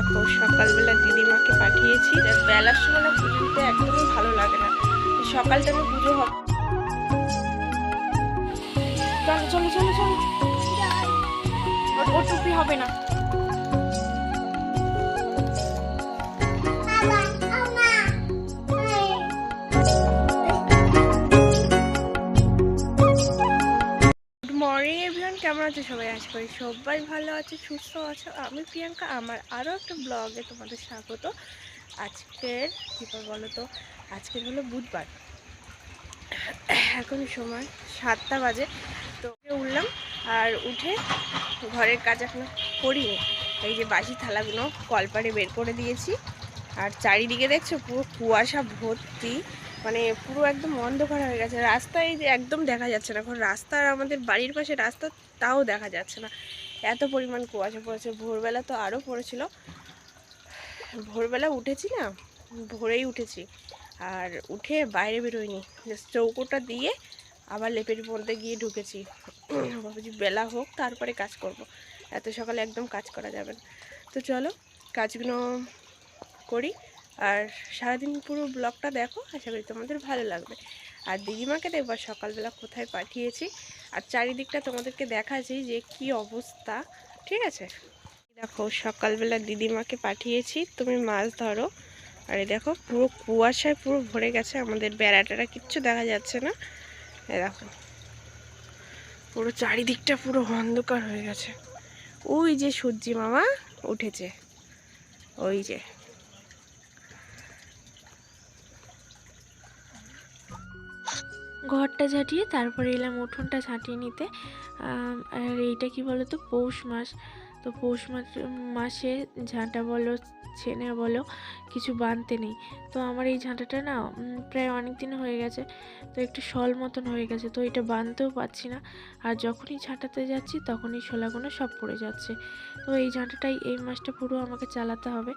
দেখো সকালবেলা দিদিমাকে পাঠিয়েছি, বেলার সময় না পুজো দিতে একদমই ভালো লাগে না। সকাল টাইমে পুজো হবে। চলো চলো চলো চলো, ও টুপি হবে না। মর্নিং এভরিওয়ান, কেমন আছে সবাই? আশা করি সবাই ভালো আছে, সুস্থ আছে। আমি প্রিয়াঙ্কা, আমার আরও একটা ব্লগে তোমাদের স্বাগত। আজকের কী বলো তো, আজকের হলো বুধবার, এখন সময় 7টা বাজে। তো উঠলাম, আর উঠে ঘরের কাজ এখনো করিনি। এই যে বাসি থালাগুলো কলপারে বের করে দিয়েছি, আর চারিদিকে দেখছো পুরো কুয়াশা ভর্তি, মানে পুরো একদম অন্ধকার হয়ে গেছে। রাস্তায় একদম দেখা যাচ্ছে না, এখন রাস্তা আর আমাদের বাড়ির পাশে রাস্তা তাও দেখা যাচ্ছে না, এত পরিমাণ কুয়াশা পড়েছে। ভোরবেলা তো আরও পড়েছিল, ভোরবেলা উঠেছি না, ভোরেই উঠেছি, আর উঠে বাইরে বেরোয়নি, চৌকোটা দিয়ে আবার লেপের মধ্যে গিয়ে ঢুকেছি। ভাবছি বেলা হোক তারপরে কাজ করব, এত সকালে একদম কাজ করা যাবে না। তো চলো কাজগুলো করি, আর সারাদিন পুরো ব্লগটা দেখো, আশা করি তোমাদের ভালো লাগবে। আর দিদিমাকে দেখবার সকালবেলা কোথায় পাঠিয়েছি, আর চারিদিকটা তোমাদেরকে দেখাচ্ছি যে কি অবস্থা, ঠিক আছে? দেখো সকালবেলা দিদিমাকে পাঠিয়েছি তুমি মাছ ধরো, আর এই দেখো পুরো কুয়াশায় পুরো ভরে গেছে, আমাদের বেড়াটারা কিচ্ছু দেখা যাচ্ছে না। এই দেখো পুরো চারিদিকটা পুরো অন্ধকার হয়ে গেছে। ওই যে সূর্যি মামা উঠেছে, ওই যে। ঘরটা ঝাঁটিয়ে তারপরে এলাম উঠোনটা ঝাঁটিয়ে নিতে। আর এইটা কি বলো তো, পৌষ মাস। তো পৌষ মাসে ঝাঁটা বলো ছেনে বলো কিছু বাঁধতে নেই। তো আমার এই ঝাঁটাটা না প্রায় অনেক দিন হয়ে গেছে, তো একটু শল মতন হয়ে গেছে, তো এটা বাঁধতেও পারছি না। আর যখনই ঝাঁটাতে যাচ্ছি তখনই শোলাগুলো সব পড়ে যাচ্ছে। তো এই ঝাঁটাটাই এই মাসটা পুরো আমাকে চালাতে হবে।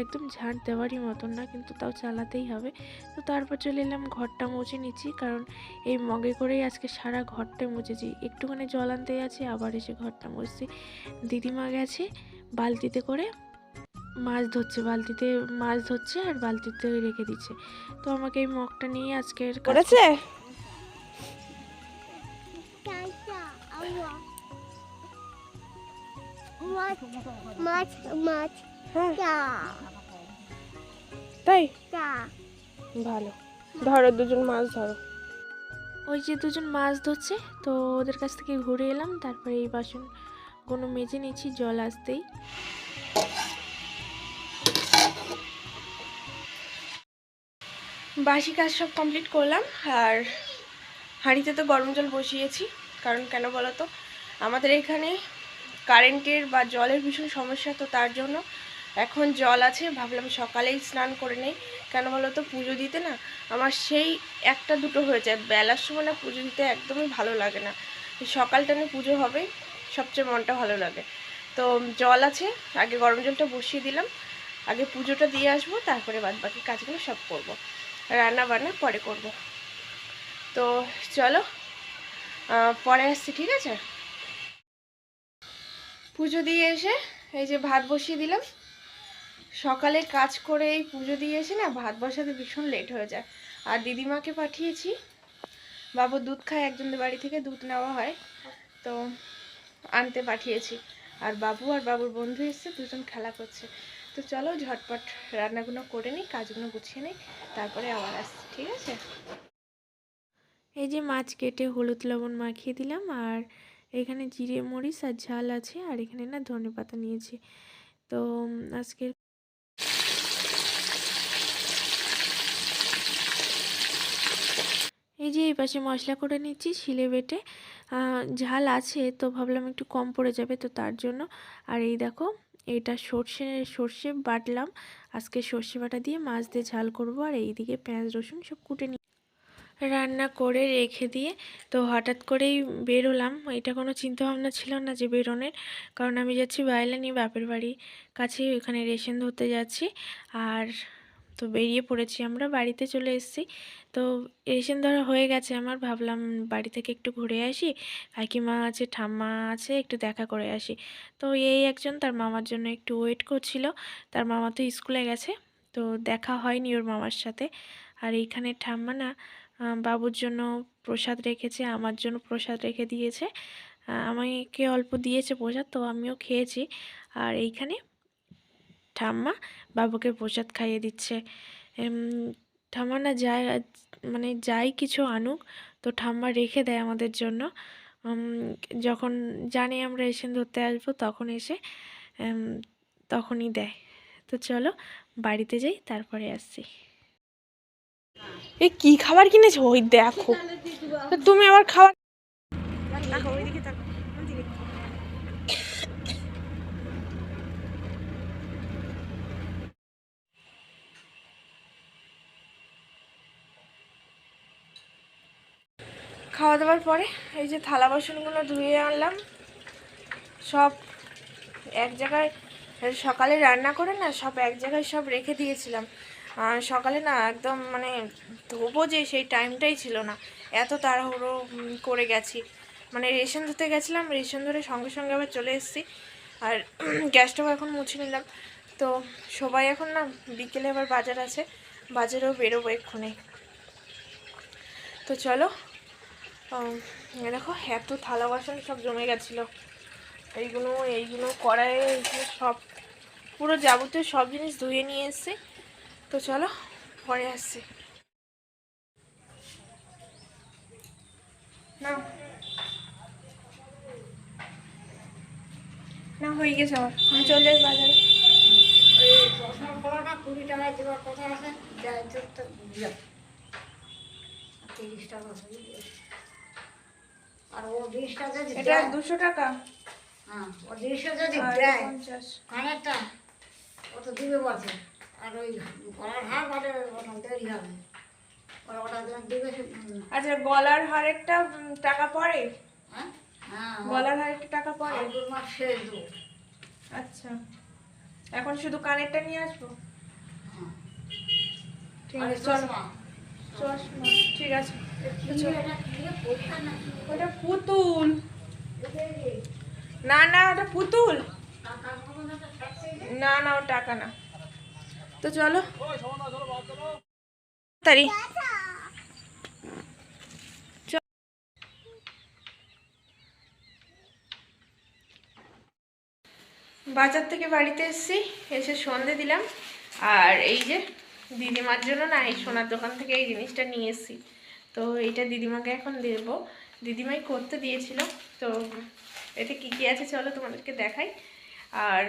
একদম ঝাঁট দেওয়ারই মতন না, কিন্তু তাও চালাতেই হবে। তো তারপর চলে এলাম ঘরটা মুছে নিচ্ছি, কারণ এই মগে করেই আজকে সারা ঘরটা মুছেছি। একটুখানি জল আনতে যাচ্ছি, আবার এসে ঘরটা মুছছি। দিদিমা গেছে বালতিতে করে মাছ ধরছে, বালতিতে মাছ ধরছে আর বালতিতে রেখে দিচ্ছে। তো আমাকে এই মগটা নিয়ে আজকের করেছে। তাই ভালো, ধরো দুজন মাছ ধরো। ওই যে দুজন মাছ ধরছে, তো ওদের কাছ থেকে ঘুরে এলাম, তারপরে এই বাসনগুলো মেজে নিচ্ছি জল আসতেই। বাসি কাজ সব কমপ্লিট করলাম, আর হাঁড়িতে তো গরম জল বসিয়েছি। কারণ কেন বলো তো, আমাদের এখানে কারেন্টের বা জলের ভীষণ সমস্যা, তো তার জন্য এখন জল আছে, ভাবলাম সকালেই স্নান করে নেই। কেন বলো তো, পুজো দিতে না আমার সেই 1টা 2টো হয়ে যায়, বেলার সময় না পুজো দিতে একদমই ভালো লাগে না। সকাল টাইমে পুজো হবে, সবচেয়ে মনটা ভালো লাগে। তো জল আছে, আগে গরম জলটা বসিয়ে দিলাম, আগে পুজোটা দিয়ে আসবো, তারপরে বাদ বাকি কাজগুলো সব করব। রান্না বান্না পরে করব। তো চলো পরে আসছি, ঠিক আছে? পুজো দিয়ে এসে এই যে ভাত বসিয়ে দিলাম। সকালে কাজ করে এই পুজো দিয়ে এসে না ভাত বসাতে ভীষণ লেট হয়ে যায়। আর দিদিমাকে পাঠিয়েছি, বাবু দুধ খায়, একজনদের বাড়ি থেকে দুধ নেওয়া হয়, তো আনতে পাঠিয়েছি। আর বাবু আর বাবুর বন্ধু এসছে, দুজন খেলা করছে। তো চলো ঝটপট রান্নাগুলো করে নিই, কাজগুলো গুছিয়ে নিই, তারপরে আবার আসছি, ঠিক আছে? এই যে মাছ কেটে হলুদ লবণ মাখিয়ে দিলাম, আর এখানে জিরে মরিচ আর ঝাল আছে, আর এখানে না ধনেপাতা নিয়েছি। তো আজকের এই যে এই পাশে মশলা করে নিচ্ছি শিলে বেটে। ঝাল আছে তো ভাবলাম একটু কম পড়ে যাবে, তো তার জন্য। আর এই দেখো এটা সর্ষে বাটলাম, আজকে সর্ষে বাটা দিয়ে মাছ দিয়ে ঝাল করব। আর এইদিকে পেঁয়াজ রসুন সব কুটে নিয়ে রান্না করে রেখে দিয়ে, তো হঠাৎ করেই বেরোলাম। এটা কোনো চিন্তাভাবনা ছিল না যে বেরোনের, কারণ আমি যাচ্ছি বাইলানি বাপের বাড়ি কাছে, ওখানে রেশন ধরতে যাচ্ছি। আর তো বেরিয়ে পড়েছি, আমরা বাড়িতে চলে এসেছি। তো রেশন ধরা হয়ে গেছে আমার, ভাবলাম বাড়ি থেকে একটু ঘুরে আসি, কাকিমা আছে ঠাম্মা আছে, একটু দেখা করে আসি। তো এই একজন তার মামার জন্য একটু ওয়েট করছিল, তার মামা তো স্কুলে গেছে, তো দেখা হয়নি ওর মামার সাথে। আর এইখানে ঠাম্মা না বাবুর জন্য প্রসাদ রেখেছে, আমার জন্য প্রসাদ রেখে দিয়েছে, আমাকে অল্প দিয়েছে প্রসাদ, তো আমিও খেয়েছি। আর এইখানে ঠাম্মা বাবুকে প্রসাদ খাইয়ে দিচ্ছে। ঠাম্মা না যায়, মানে যাই কিছু আনুক তো ঠাম্মা রেখে দেয় আমাদের জন্য। যখন জানে আমরা রেশন ধরতে আসবো তখন এসে তখনই দেয়। তো চলো বাড়িতে যাই, তারপরে আসছি। এ কি খাবার কিনেছো? ওই দেখো, তো তুমি আবার খাবার দেখো, ওইদিকে দেখো, ওইদিকে। খাওয়া দাওয়ার পরে এই যে থালা বাসনগুলো ধুয়ে আনলাম, সব এক জায়গায়। সকালে রান্না করে না সব এক জায়গায় সব রেখে দিয়েছিলাম। সকালে না একদম মানে ধোবো যে সেই টাইমটাই ছিল না, এত তাড়াহুড়ো করে গেছি। মানে রেশন ধুতে গেছিলাম, রেশন ধরে সঙ্গে সঙ্গে আবার চলে এসেছি। আর গ্যাসটাও এখন মুছে নিলাম। তো সবাই এখন না বিকেলে আবার বাজার আছে, বাজারেও বেরোবো এক্ষুনি। তো চলো, দেখো এত থালা বাসন সব জমে গেছিলো, এইগুলো কড়াই, এইগুলো সব পুরো যাবতীয় সব জিনিস ধুয়ে নিয়ে এসেছি। তো চলো পরে আসছি। না না হয়ে গেছে আমার, আমি চলে যাই বাজারে। এটা 200 টাকা। হ্যাঁ, ও 200 যদি দেয় 50। কানেরটা অত দিবে বলছে, আর ওই গলার হার বাদে দেরি হবে, ওটা দিবে। আচ্ছা, গলার হারেরটা টাকা পড়ে? হ্যাঁ হ্যাঁ, গলার হারেরটা টাকা পড়ে? 2 মাস শেষ দেবো। আচ্ছা, এখন শুধু কানেরটা নিয়ে আসবো? হ্যাঁ, ঠিক আছে চলো। চশমা ঠিক আছে। ওটা পুতুল, না না ওটা পুতুল, না না ও টাকা না। তো চলো তাড়াতাড়ি। বাজার থেকে বাড়িতে এসেছি, এসে সন্ধে দিলাম। আর এই যে দিদিমার জন্য না এই সোনার দোকান থেকে এই জিনিসটা নিয়ে এসেছি। তো এইটা দিদিমাকে এখন দেবো, দিদিমাই করতে দিয়েছিল। তো এতে কী কী আছে চলো তোমাদেরকে দেখাই। আর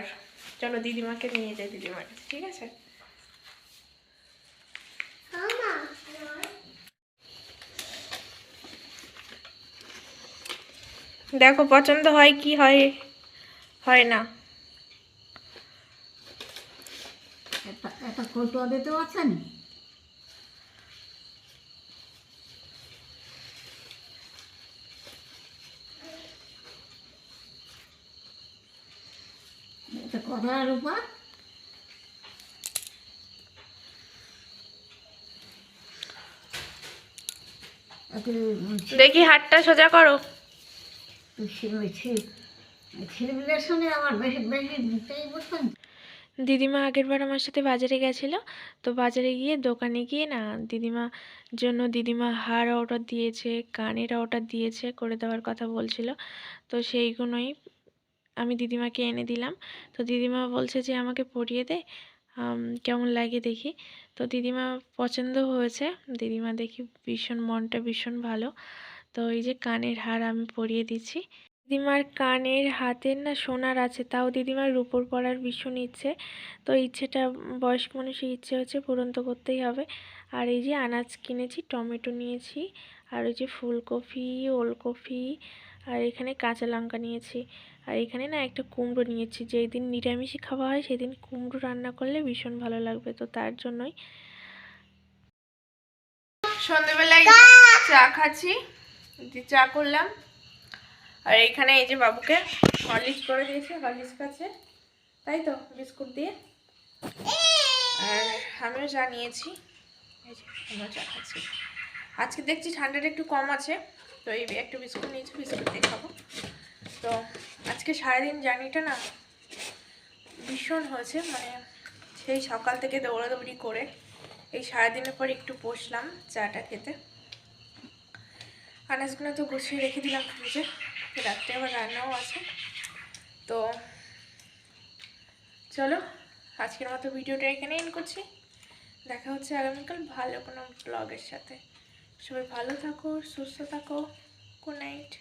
চলো দিদিমাকে নিয়ে যাই দিদিমার কাছে, ঠিক আছে? দেখো পছন্দ হয় কি হয়, হয় না। একটা কৌটো দিতে পারছেন? এটা কথার উপর দেখি হাতটা সোজা করো। ছেলেগুলোর সঙ্গে আমার বেশি বেশি দিতেই বলছেন। দিদিমা আগেরবার আমার সাথে বাজারে গেছিলো, তো বাজারে গিয়ে দোকানে গিয়ে না দিদিমা হার অর্ডার দিয়েছে, কানের অর্ডার দিয়েছে, করে দেওয়ার কথা বলছিল। তো সেইগুলোই আমি দিদিমাকে এনে দিলাম। তো দিদিমা বলছে যে আমাকে পরিয়ে দে, কেমন লাগে দেখি। তো দিদিমা পছন্দ হয়েছে, দিদিমা দেখি ভীষণ মনটা ভীষণ ভালো। তো এই যে কানের হার আমি পরিয়ে দিচ্ছি। দিদিমার কানের হাতের না সোনার আছে, তাও দিদিমার রূপোর পরার ভীষণ ইচ্ছে। তো ইচ্ছেটা বয়স্ক মানুষের ইচ্ছে হচ্ছে, পূরণ তো করতেই হবে। আর এই যে আনাজ কিনেছি, টমেটো নিয়েছি, আর ওই যে ফুলকপি, ওলকপি, আর এখানে কাঁচা লঙ্কা নিয়েছি। আর এখানে না একটা কুমড়ো নিয়েছি, যেই দিন নিরামিষই খাওয়া হয় সেদিন কুমড়ো রান্না করলে ভীষণ ভালো লাগবে, তো তার জন্যই। সন্ধ্যেবেলায় চা খাচ্ছি, চা করলাম। আর এইখানে এই যে বাবুকে হরলিক্স করে দিয়েছে, হরলিক্স খাচ্ছে, তাই তো বিস্কুট দিয়ে। আর আমিও চা নিয়েছি, এই যে আমিও চা খাচ্ছি। আজকে দেখছি ঠান্ডাটা একটু কম আছে, তো এই একটা বিস্কুট নিয়েছি, বিস্কুট দিয়ে খাবো। তো আজকে সারাদিন জার্নিটা না ভীষণ হয়েছে, মানে সেই সকাল থেকে দৌড়াদৌড়ি করে এই সারাদিনের পর একটু বসলাম চাটা খেতে। আনাজগুলো তো গুছিয়ে রেখে দিলাম ফ্রিজে, রাত্রে আবার রান্নাও আছে। তো চলো আজকের মতো ভিডিওটা এখানে এন্ড করছি। দেখা হচ্ছে আগামীকাল ভালো কোনো ব্লগের সাথে। সবাই ভালো থাকো, সুস্থ থাকো। Good night.